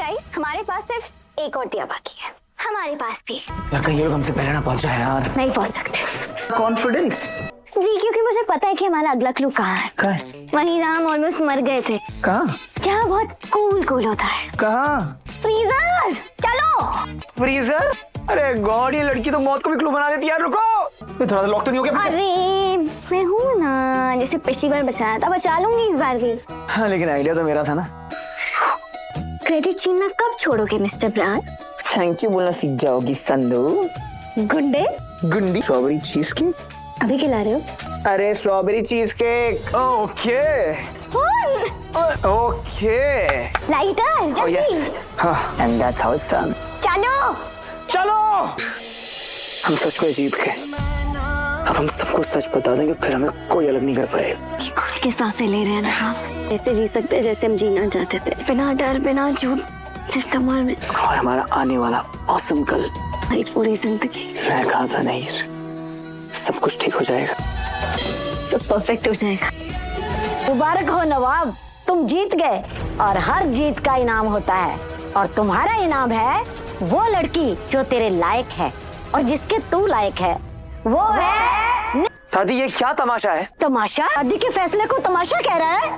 Guys, हमारे पास सिर्फ एक और दिया बाकी है। हमारे पास भी। यार कहीं ये लोग हमसे पहले ना पहुंच जाए यार। नहीं पहुंच सकते। कॉन्फिडेंस जी, क्योंकि मुझे पता है कि हमारा अगला क्लू कहाँ है। कहाँ है? वहीं हम ऑलमोस्ट मर गए थे। कहाँ? जहाँ बहुत कूल होता है। कहाँ? फ्रीजर। चलो। फ्रीजर? अरे गॉड, ये लड़की तो मौत को भी क्लू बना देती है यार। रुको, ये थोड़ा सा लॉक तो नहीं हो गया? अरे मैं हूँ ना, जैसे पिछली बार बचाया था, बचा लूंगी इस बार भी। हाँ, लेकिन आइडिया तो मेरा था ना। क्रेडिट छीनना कब छोड़ोगे मिस्टर ब्रांड? थैंक यू बोलना सीख जाओगी संधू। गुड्डे। गुंडी स्ट्रॉबेरी चीज केक। अभी खिला रहे हो? अरे strawberry cheese cake. Okay okay. Lighter Oh yes. जल्दी। हाँ, and that's how it's done. चलो। चलो, हम सच को जीत गए। अब हम सबको सच बता देंगे, फिर हमें कोई अलग नहीं कर पाएगा। खुल के सांसें ले रहे हैं ना हम। ऐसे जी सकते हैं जैसे हम जीना चाहते थे, बिना डर बिना झूठ, इस्तेमाल में। और हमारा आने वाला ऑसम कल। हमारी पूरी जिंदगी मैं कहा था नहीं, सब कुछ ठीक हो जाएगा। सब परफेक्ट हो जाएगा। मुबारक हो नवाब, तुम जीत गए और हर जीत का इनाम होता है। और तुम्हारा इनाम है वो लड़की जो तेरे लायक है, और जिसके तू लायक है वो है दादी, ये क्या तमाशा है? तमाशा। दादी के फैसले को तमाशा कह रहा है?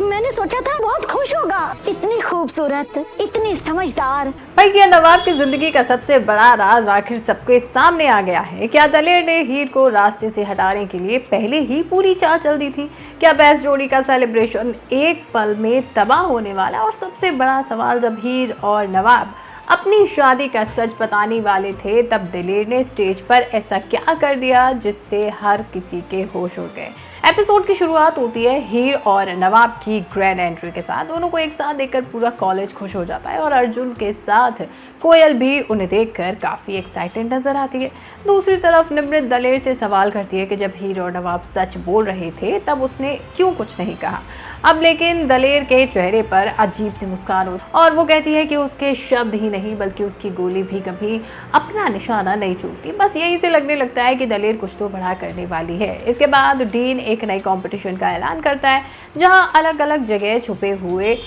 मैंने सोचा था बहुत खुश होगा। इतनी खूबसूरत, इतनी समझदार। भाई, क्या नवाब की जिंदगी का सबसे बड़ा राज आखिर सबके सामने आ गया है? क्या दलेर ने हीर को रास्ते से हटाने के लिए पहले ही पूरी चाल चल दी थी? क्या बेस्ट जोड़ी का सेलिब्रेशन एक पल में तबाह होने वाला? और सबसे बड़ा सवाल, जब हीर और नवाब अपनी शादी का सच बताने वाले थे, तब दलेर ने स्टेज पर ऐसा क्या कर दिया जिससे हर किसी के होश उड़ गए। एपिसोड की शुरुआत होती है हीर और नवाब की ग्रैंड एंट्री के साथ। दोनों को एक साथ देखकर पूरा कॉलेज खुश हो जाता है और अर्जुन के साथ कोयल भी उन्हें देखकर काफ़ी एक्साइटेड नजर आती है। दूसरी तरफ निमृत दलेर से सवाल करती है कि जब हीर और नवाब सच बोल रहे थे तब उसने क्यों कुछ नहीं कहा। अब लेकिन दलेर के चेहरे पर अजीब सी मुस्कान होती और वो कहती है कि उसके शब्द ही नहीं बल्कि उसकी गोली भी कभी अपना निशाना नहीं चूकती। बस यहीं से लगने लगता है कि दलेर कुछ तो बड़ा करने वाली है। इसके बाद डीन एक नई कंपटीशन का ऐलान करता है जहां अलग अलग जगह छुपे हुए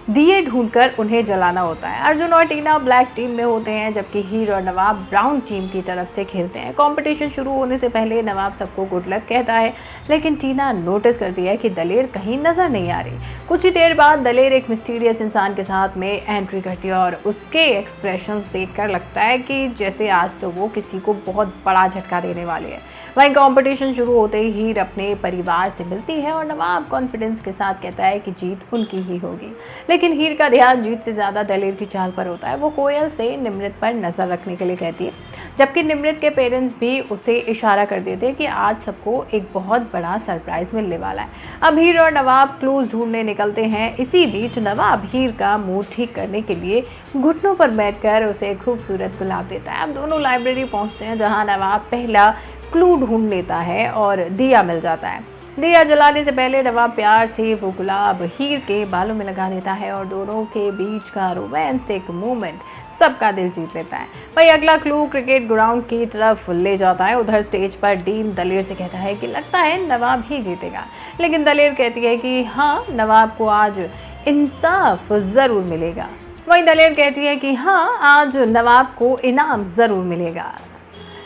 दिए ढूंढकर उन्हें जलाना होता है। अर्जुन और टीना ब्लैक टीम में होते हैं जबकि हीर और नवाब ब्राउन टीम की तरफ से खेलते हैं। कंपटीशन शुरू होने से पहले नवाब सबको गुड लक कहता है, लेकिन टीना नोटिस करती है कि दलेर कहीं नजर नहीं आ रही। कुछ ही देर बाद दलेर एक मिस्टीरियस इंसान के साथ में एंट्री करती है और उसके एक्सप्रेशंस देखकर लगता है कि जैसे आज तो वो किसी को बहुत बड़ा झटका देने वाले है। वहीं कंपटीशन शुरू होते ही हीर अपने परिवार से मिलती है और नवाब कॉन्फिडेंस के साथ कहता है कि जीत उनकी ही होगी। लेकिन हीर का ध्यान जीत से ज़्यादा दलेर की चाल पर होता है। वो कोयल से निमृत पर नज़र रखने के लिए कहती है, जबकि निमृत के पेरेंट्स भी उसे इशारा कर देते हैं कि आज सबको एक बहुत बड़ा सरप्राइज मिलने वाला है। अब हीर और नवाब क्लूज ढूंढने निकलते हैं। इसी बीच नवाब हीर का मूड ठीक करने के लिए घुटनों पर बैठकर उसे खूबसूरत गुलाब देता है। अब दोनों लाइब्रेरी पहुँचते हैं जहाँ नवाब पहला क्लू ढूंढ लेता है और दिया मिल जाता है। दिया जलाने से पहले नवाब प्यार से वो गुलाब हीर के बालों में लगा देता है और दोनों के बीच का रोमांटिक मोमेंट सबका दिल जीत लेता है। वही अगला क्लू क्रिकेट ग्राउंड की तरफ ले जाता है। उधर स्टेज पर डीन दलेर से कहता है कि लगता है नवाब ही जीतेगा, लेकिन दलेर कहती है कि हाँ, नवाब को आज इंसाफ ज़रूर मिलेगा। वही दलेर कहती है कि हाँ, आज नवाब को इनाम ज़रूर मिलेगा,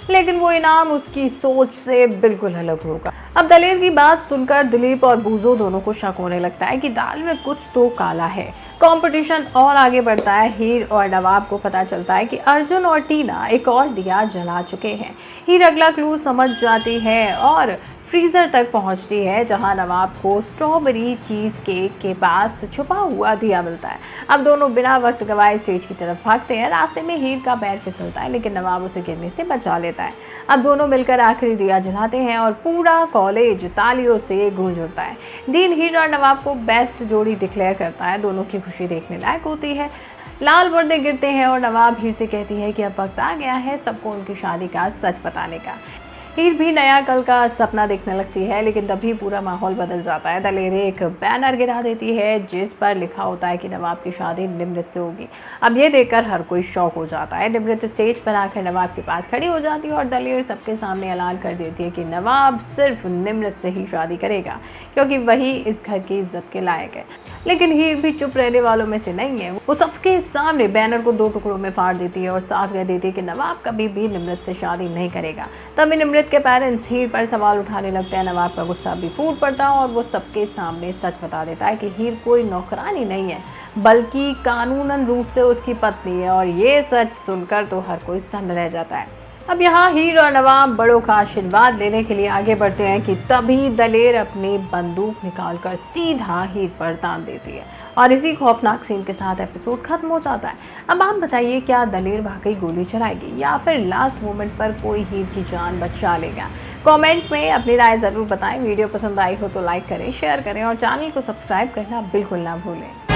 लेकिन वो इनाम उसकी सोच से बिल्कुल अलग होगा। अब दलेर की बात सुनकर दिलीप और बूजो दोनों को शक होने लगता है कि दाल में कुछ तो काला है। कंपटीशन और आगे बढ़ता है। हीर और नवाब को पता चलता है कि अर्जुन और टीना एक और दिया जला चुके हैं। हीर अगला क्लू समझ जाती है और फ्रीजर तक पहुंचती है जहां नवाब को स्ट्रॉबेरी चीज़ केक के पास छुपा हुआ दिया मिलता है। अब दोनों बिना वक्त गवाए स्टेज की तरफ भागते हैं। रास्ते में हीर का पैर फिसलता है, लेकिन नवाब उसे गिरने से बचा लेता है। अब दोनों मिलकर आखिरी दिया जलाते हैं और पूरा कॉलेज तालियों से गूंज उठता है। डीन हीर और नवाब को बेस्ट जोड़ी डिक्लेयर करता है। दोनों की खुशी देखने लायक होती है। लाल पर्दे गिरते हैं और नवाब हीर से कहती है कि अब वक्त आ गया है सबको उनकी शादी का सच बताने का। हीर भी नया कल का सपना देखने लगती है, लेकिन तभी पूरा माहौल बदल जाता है। दलेर एक बैनर गिरा देती है जिस पर लिखा होता है कि नवाब की शादी निमृत से होगी। अब ये देखकर हर कोई शौक हो जाता है। निमृत स्टेज पर आकर नवाब के पास खड़ी हो जाती है और दलेर सबके सामने ऐलान कर देती है कि नवाब सिर्फ निमृत से ही शादी करेगा क्योंकि वही इस घर की इज्जत के लायक है। लेकिन हीर भी चुप रहने वालों में से नहीं है। वो सबके सामने बैनर को 2 टुकड़ों में फाड़ देती है और साफ कह देती है कि नवाब कभी भी निमृत से शादी नहीं करेगा। तभी निमृत के पेरेंट्स हीर पर सवाल उठाने लगते हैं। नवाब का गुस्सा भी फूट पड़ता है और वो सबके सामने सच बता देता है कि हीर कोई नौकरानी नहीं है बल्कि कानूनन रूप से उसकी पत्नी है। और ये सच सुनकर तो हर कोई सन्न रह जाता है। अब यहाँ हीर और नवाब बड़ों का आशीर्वाद लेने के लिए आगे बढ़ते हैं कि तभी दलेर अपनी बंदूक निकालकर सीधा हीर पर तान देती है और इसी खौफनाक सीन के साथ एपिसोड खत्म हो जाता है। अब आप बताइए, क्या दलेर वाकई गोली चलाएगी या फिर लास्ट मोमेंट पर कोई हीर की जान बचा लेगा? कमेंट में अपनी राय ज़रूर बताएं। वीडियो पसंद आई हो तो लाइक करें, शेयर करें और चैनल को सब्सक्राइब करना बिल्कुल ना भूलें।